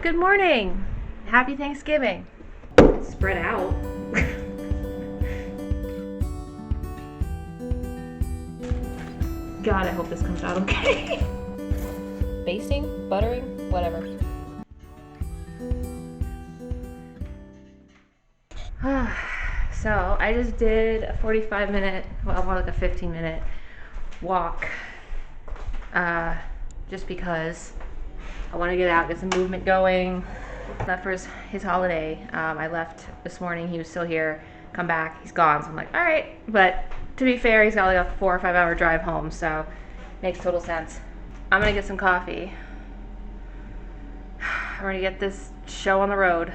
Good morning. Happy Thanksgiving. Spread out. God, I hope this comes out okay. Basting, buttering, whatever. So I just did a 45-minute, well, more like a 15-minute walk, just because I want to get out, get some movement going. Left for his holiday. I left this morning. He was still here. Come back. He's gone. So I'm like, all right. But to be fair, he's got like a 4 or 5 hour drive home. So makes total sense. I'm going to get some coffee. I'm going to get this show on the road.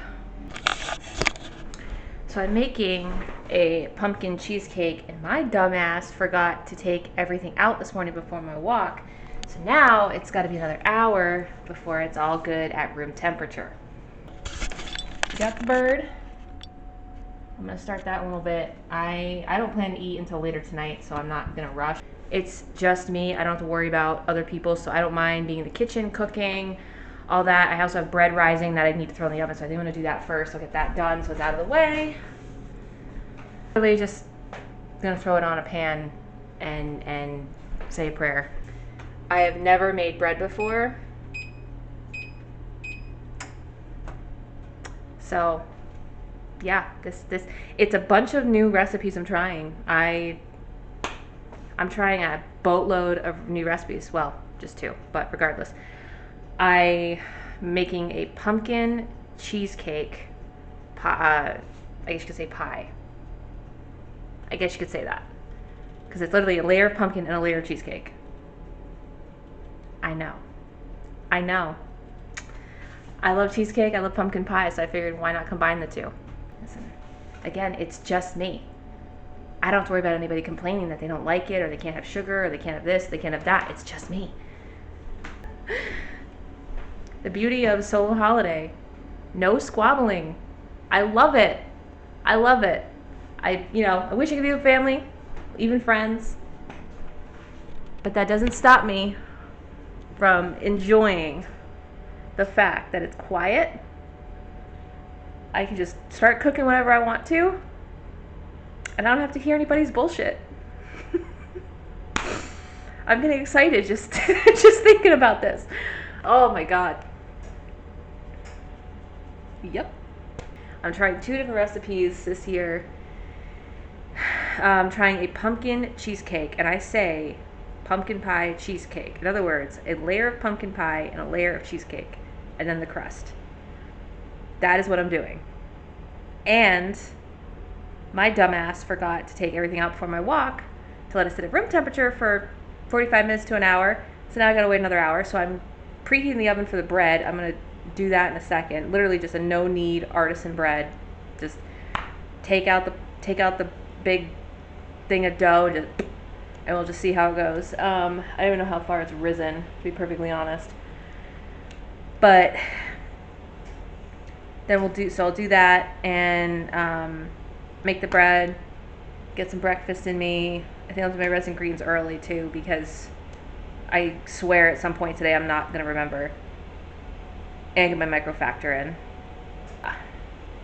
So I'm making a pumpkin cheesecake, and my dumbass forgot to take everything out this morning before my walk. So now it's got to be another hour before it's all good at room temperature. Got the bird. I'm gonna start that in a little bit. I don't plan to eat until later tonight, so I'm not gonna rush. It's just me. I don't have to worry about other people, so I don't mind being in the kitchen, cooking, all that. I also have bread rising that I need to throw in the oven, so I think I'm gonna do that first. I'll get that done so it's out of the way. Really just gonna throw it on a pan and say a prayer. I have never made bread before, so yeah, this it's a bunch of new recipes I'm trying. I'm trying a boatload of new recipes. Well, just 2, but regardless, I'm making a pumpkin cheesecake pie. I guess you could say pie. I guess you could say that, because it's literally a layer of pumpkin and a layer of cheesecake. I know. I love cheesecake, I love pumpkin pie, so I figured why not combine the two. Listen, again, it's just me. I don't have to worry about anybody complaining that they don't like it, or they can't have sugar, or they can't have this, they can't have that. It's just me. The beauty of solo holiday. No squabbling. I love it. I wish I could be with family, even friends. But that doesn't stop me from enjoying the fact that it's quiet. I can just start cooking whenever I want to, and I don't have to hear anybody's bullshit. I'm getting excited just thinking about this. Oh my God. Yep. I'm trying 2 different recipes this year. I'm trying a pumpkin cheesecake, and I say pumpkin pie cheesecake. In other words, a layer of pumpkin pie and a layer of cheesecake, and then the crust. That is what I'm doing. And my dumbass forgot to take everything out before my walk to let it sit at room temperature for 45 minutes to an hour. So now I gotta wait another hour. So I'm preheating the oven for the bread. I'm gonna do that in a second. Literally just a no-knead artisan bread. Just take out the big thing of dough, and we'll just see how it goes. I don't even know how far it's risen, to be perfectly honest. But then I'll do that and make the bread, get some breakfast in me. I think I'll do my resin greens early too, because I swear at some point today I'm not going to remember. And get my microfactor in.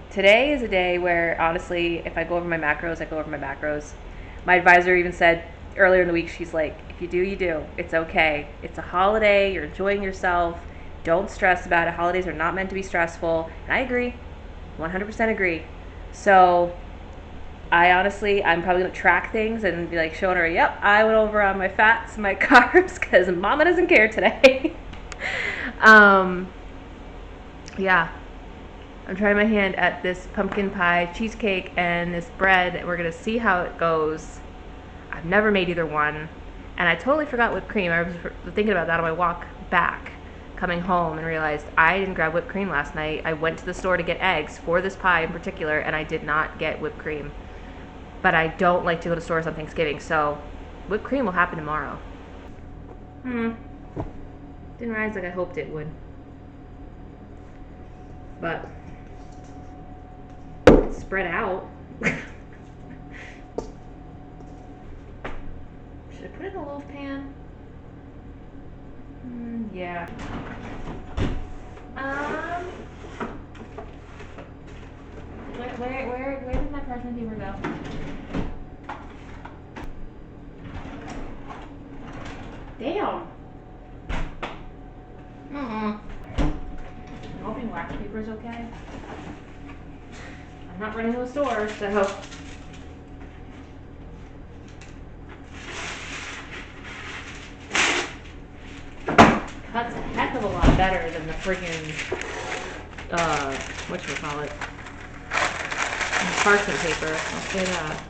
Today is a day where, honestly, if I go over my macros, I go over my macros. My advisor even said earlier in the week, she's like, if you do, you do. It's okay. It's a holiday. You're enjoying yourself. Don't stress about it. Holidays are not meant to be stressful. And I agree. 100% agree. So I'm probably going to track things and be like showing her, yep, I went over on my fats and my carbs because mama doesn't care today. Yeah. I'm trying my hand at this pumpkin pie cheesecake and this bread. We're going to see how it goes. I've never made either one. And I totally forgot whipped cream. I was thinking about that on my walk back, coming home, and realized I didn't grab whipped cream last night. I went to the store to get eggs for this pie in particular, and I did not get whipped cream. But I don't like to go to stores on Thanksgiving, so whipped cream will happen tomorrow. Didn't rise like I hoped it would. But spread out. Should I put it in a loaf pan? Yeah. parchment paper go? Damn. I'm hoping wax paper is okay. I'm not running to a store, so. Cuts a heck of a lot better than the friggin', whatchamacallit, parchment paper. I'll say that.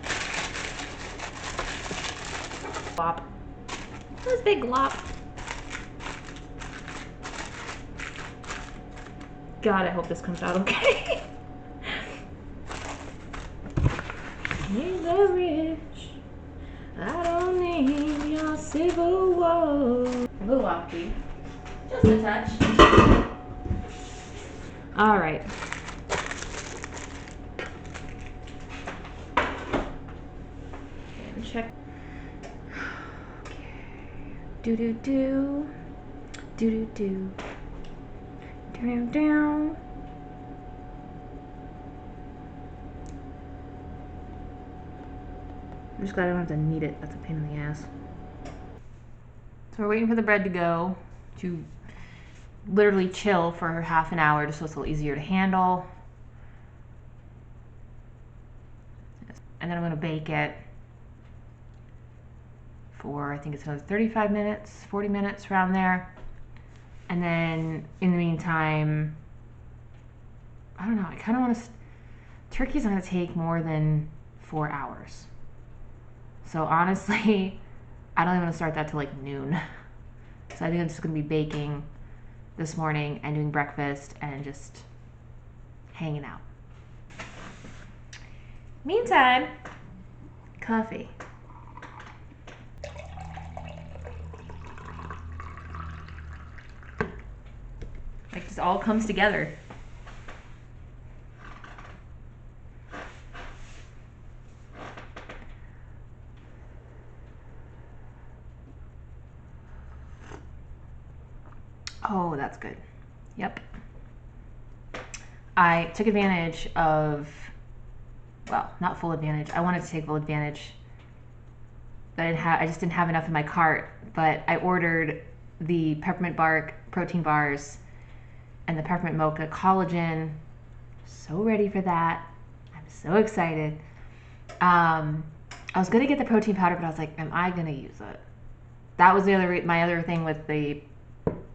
Glop. This big glop. God, I hope this comes out okay. He's a rich. I don't need your civil war. A little offbeat. Just a touch. All right. And check. Okay. Do do do. Do do do. Down down. I'm just glad I don't have to knead it. That's a pain in the ass. So we're waiting for the bread to go, to literally chill for half an hour just so it's a little easier to handle. And then I'm gonna bake it for, I think it's another 35 minutes, 40 minutes, around there. And then in the meantime, I don't know, I kind of want to, turkey's not gonna take more than 4 hours. So honestly, I don't even want to start that till like noon. So I think I'm just gonna be baking this morning and doing breakfast and just hanging out. Meantime, coffee. Like this all comes together. Oh, that's good. Yep. I took advantage of, well, not full advantage. I wanted to take full advantage. I just didn't have enough in my cart, but I ordered the peppermint bark protein bars and the peppermint mocha collagen. So ready for that. I'm so excited. I was gonna get the protein powder, but I was like, am I gonna use it? That was my other thing with the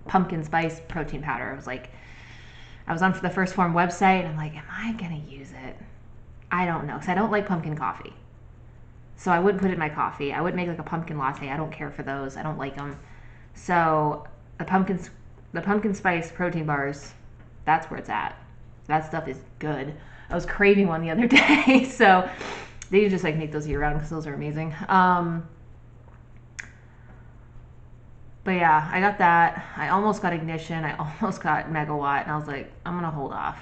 pumpkin spice protein powder. I was like, I was on the First Form website and I'm like, am I gonna use it? I don't know, because I don't like pumpkin coffee. So I wouldn't put it in my coffee. I would make like a pumpkin latte. I don't care for those. I don't like them. So the pumpkin spice protein bars, that's where it's at. That stuff is good. I was craving one the other day, so they just like make those year round because those are amazing. But yeah, I got that. I almost got Ignition. I almost got Megawatt. And I was like, I'm going to hold off.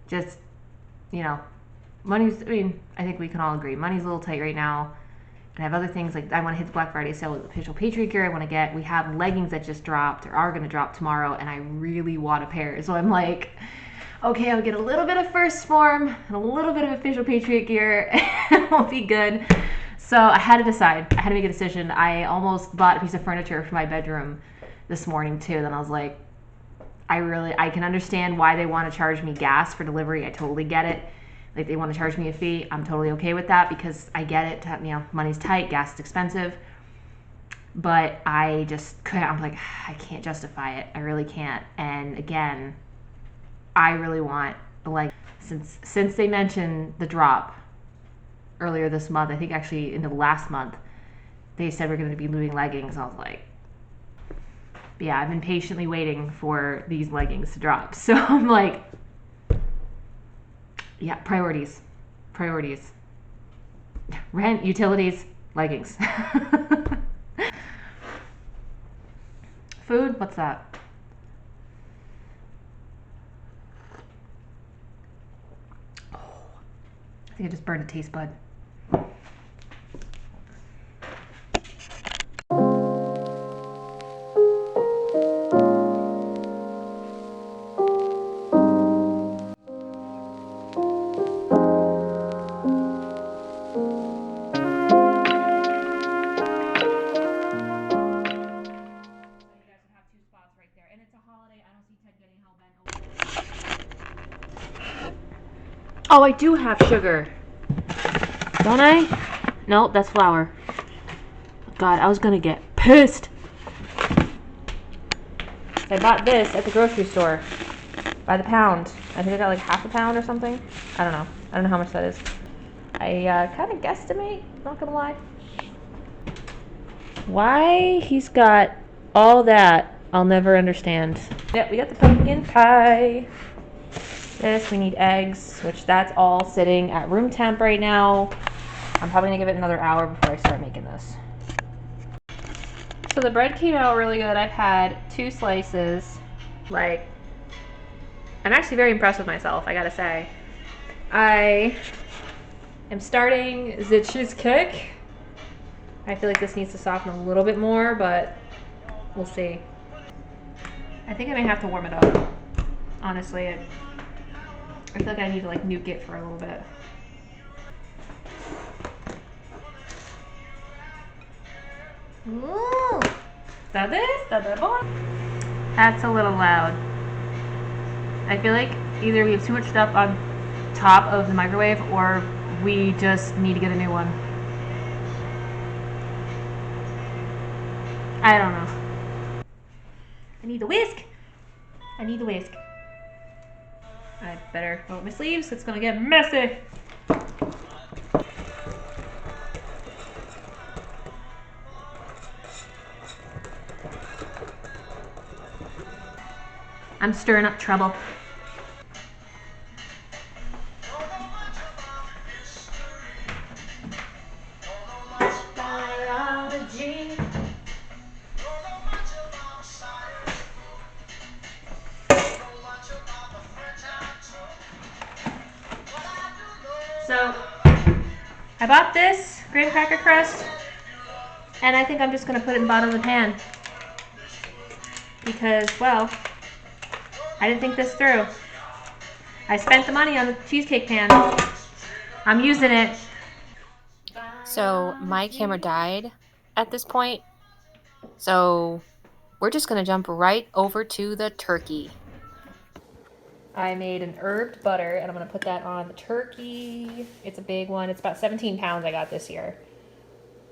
Just, you know, money's, I mean, I think we can all agree. Money's a little tight right now. And I have other things like I want to hit the Black Friday sale with official Patriot gear. I want to get, we have leggings that just dropped or are going to drop tomorrow. And I really want a pair. So I'm like, okay, I'll get a little bit of First Form and a little bit of official Patriot gear. And we'll be good. So I had to decide. I had to make a decision. I almost bought a piece of furniture for my bedroom this morning too. Then I was like, I can understand why they want to charge me gas for delivery. I totally get it. Like they want to charge me a fee. I'm totally okay with that because I get it. You know, money's tight, gas is expensive. But I just couldn't. I'm like, I can't justify it. I really can't. And again, I really want like since they mentioned the drop earlier this month, I think actually in the last month, they said we're going to be doing leggings. I was like, yeah, I've been patiently waiting for these leggings to drop. So I'm like, yeah, priorities. Rent, utilities, leggings. Food, what's that? Oh, I think I just burned a taste bud. Oh, I do have sugar. Don't I? No, that's flour. God, I was gonna get pissed. I bought this at the grocery store by the pound. I think I got like half a pound or something. I don't know. I don't know how much that is. I kind of guesstimate, not gonna lie. Why he's got all that, I'll never understand. Yep, we got the pumpkin pie. This, we need eggs, which that's all sitting at room temp right now. I'm probably gonna give it another hour before I start making this. So the bread came out really good. I've had 2 slices. Like, I'm actually very impressed with myself, I gotta say. I am starting the cheesecake. I feel like this needs to soften a little bit more, but we'll see. I think I may have to warm it up. Honestly, I feel like I need to like nuke it for a little bit. Ooh. That is? That's a little loud. I feel like either we have too much stuff on top of the microwave or we just need to get a new one. I don't know. I need the whisk. I need the whisk. I better roll up my sleeves. It's gonna get messy. I'm stirring up trouble. So, I bought this graham cracker crust, and I think I'm just going to put it in the bottom of the pan. Because, well, I didn't think this through. I spent the money on the cheesecake pan. I'm using it. So, my camera died at this point. So, we're just going to jump right over to the turkey. I made an herbed butter, and I'm going to put that on the turkey. It's a big one. It's about 17 pounds I got this year.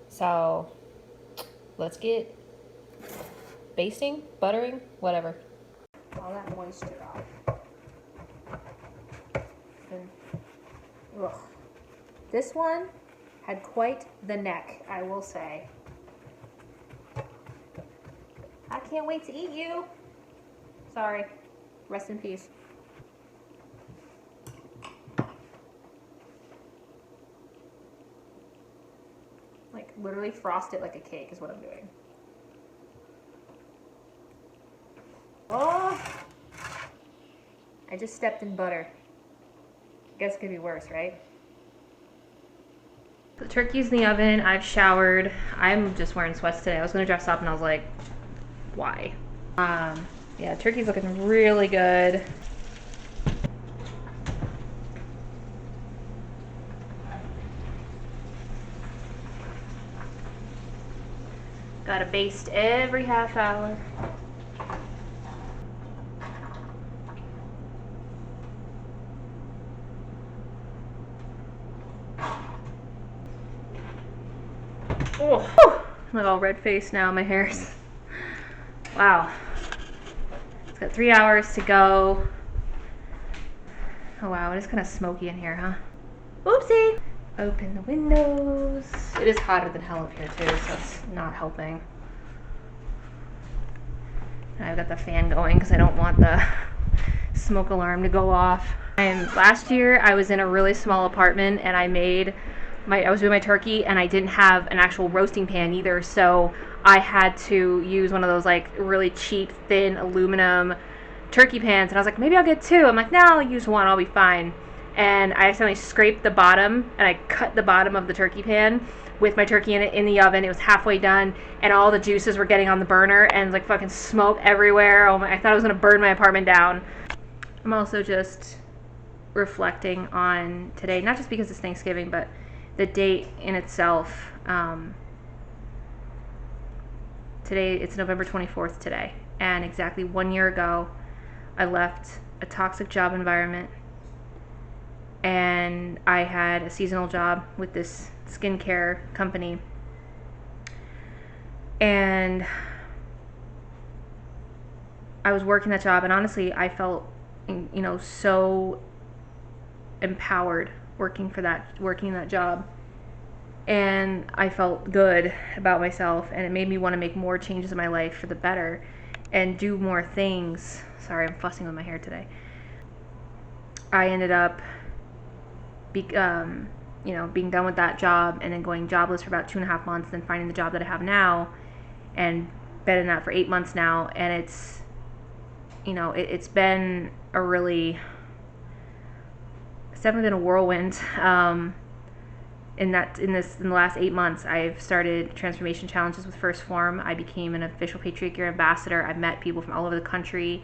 So, let's get basting, buttering, whatever. All that moisture off. And, ugh. This one had quite the neck, I will say. I can't wait to eat you. Sorry. Rest in peace. Like, literally frost it like a cake is what I'm doing. Oh! I just stepped in butter. I guess it could be worse, right? The turkey's in the oven. I've showered. I'm just wearing sweats today. I was gonna dress up and I was like, why? Yeah, turkey's looking really good. Gotta baste every half hour. Oh, I'm all red faced now. My hair's wow. It's got 3 hours to go. Oh wow, it is kind of smoky in here, huh? Oopsie. Open the windows. It is hotter than hell up here too, so it's not helping. And I've got the fan going because I don't want the smoke alarm to go off. And last year I was in a really small apartment and I was doing my turkey and I didn't have an actual roasting pan either, so I had to use one of those like really cheap thin aluminum turkey pans, and I was like, maybe I'll get 2. I'm like, no, I'll use 1, I'll be fine. And I accidentally scraped the bottom and I cut the bottom of the turkey pan with my turkey in it in the oven. It was halfway done and all the juices were getting on the burner and like fucking smoke everywhere. Oh my, I thought I was gonna burn my apartment down. I'm also just reflecting on today, not just because it's Thanksgiving, but the date in itself. Today, it's November 24th today, and exactly 1 year ago, I left a toxic job environment, and I had a seasonal job with this skincare company. And I was working that job, and honestly, I felt, so empowered working that job. And I felt good about myself, and it made me want to make more changes in my life for the better and do more things. Sorry, I'm fussing with my hair today. I ended up being done with that job and then going jobless for about 2.5 months, then finding the job that I have now, and been in that for 8 months now. And it's been it's definitely been a whirlwind. In the last 8 months, I've started transformation challenges with First Form. I became an official Patriot Gear ambassador. I've met people from all over the country,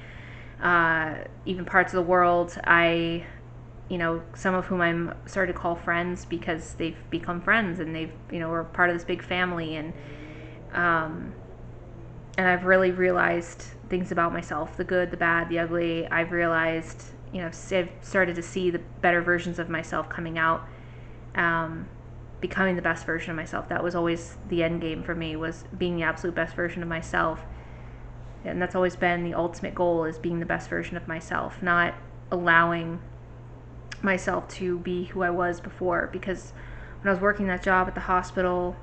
even parts of the world. Some of whom I'm started to call friends because they've become friends, and they've, we're part of this big family. And I've really realized things about myself, the good, the bad, the ugly. I've realized, I've started to see the better versions of myself coming out, becoming the best version of myself. That was always the end game for me, was being the absolute best version of myself. And that's always been the ultimate goal, is being the best version of myself, not allowing myself to be who I was before. Because when I was working that job at the hospital,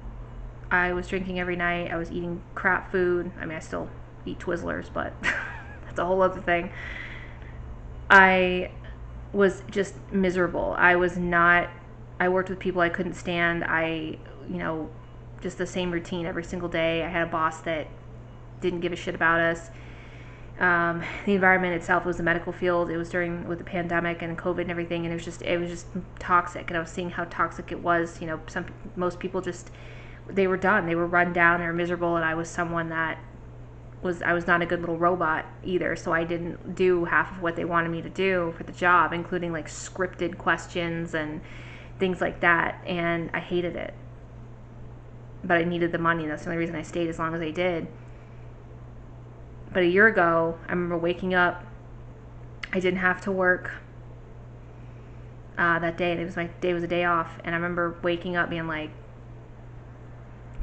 I was drinking every night. I was eating crap food. I mean, I still eat Twizzlers, but that's a whole other thing. I was just miserable. I worked with people I couldn't stand. Just the same routine every single day. I had a boss that didn't give a shit about us. The environment itself was the medical field. It was with the pandemic and COVID and everything, and it was just toxic. And I was seeing how toxic it was. Most people they were done. They were run down. They were miserable, and I was someone that I was not a good little robot either. So I didn't do half of what they wanted me to do for the job, including like scripted questions and things like that. And I hated it, but I needed the money, and that's the only reason I stayed as long as I did. But a year ago, I remember waking up. I didn't have to work that day. It was a day off, and I remember waking up being like,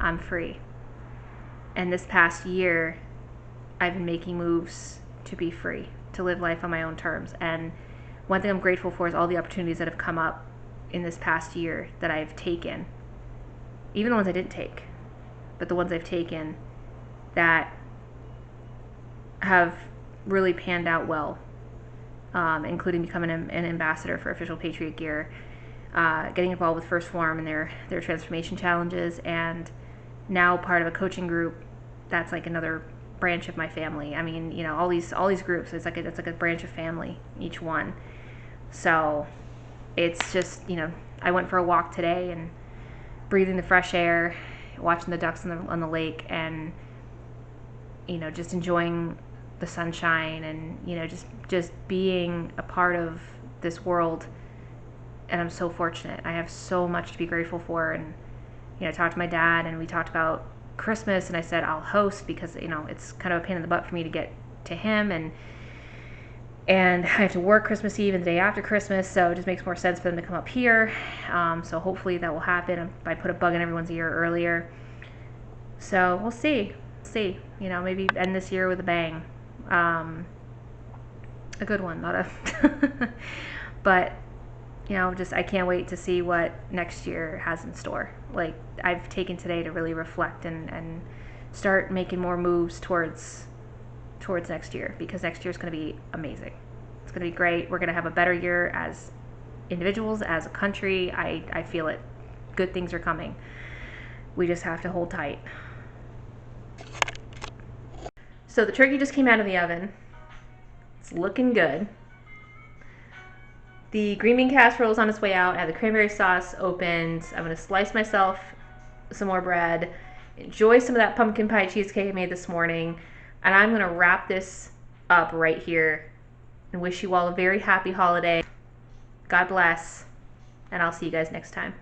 I'm free. And this past year, I've been making moves to be free, to live life on my own terms. And one thing I'm grateful for is all the opportunities that have come up in this past year that I've taken, even the ones I didn't take, but the ones I've taken that have really panned out well, including becoming an ambassador for Official Patriot Gear, getting involved with First Form and their transformation challenges, and now part of a coaching group that's like another branch of my family. I mean, all these groups, it's like a branch of family, each one. So it's just, I went for a walk today and breathing the fresh air, watching the ducks on the lake, and just enjoying the sunshine, and just being a part of this world. And I'm so fortunate. I have so much to be grateful for. And I talked to my dad, and we talked about Christmas, and I said I'll host because it's kind of a pain in the butt for me to get to him, and I have to work Christmas Eve and the day after Christmas, so it just makes more sense for them to come up here. So hopefully that will happen. I put a bug in everyone's ear earlier, so we'll see. Maybe end this year with a bang, a good one, not a but I can't wait to see what next year has in store. Like, I've taken today to really reflect and start making more moves towards next year, because next year is going to be amazing. It's going to be great. We're going to have a better year as individuals, as a country. I feel it. Good things are coming. We just have to hold tight. So the turkey just came out of the oven. It's looking good. The green bean casserole is on its way out. I have the cranberry sauce opened. I'm going to slice myself some more bread, enjoy some of that pumpkin pie cheesecake I made this morning, and I'm going to wrap this up right here and wish you all a very happy holiday. God bless, and I'll see you guys next time.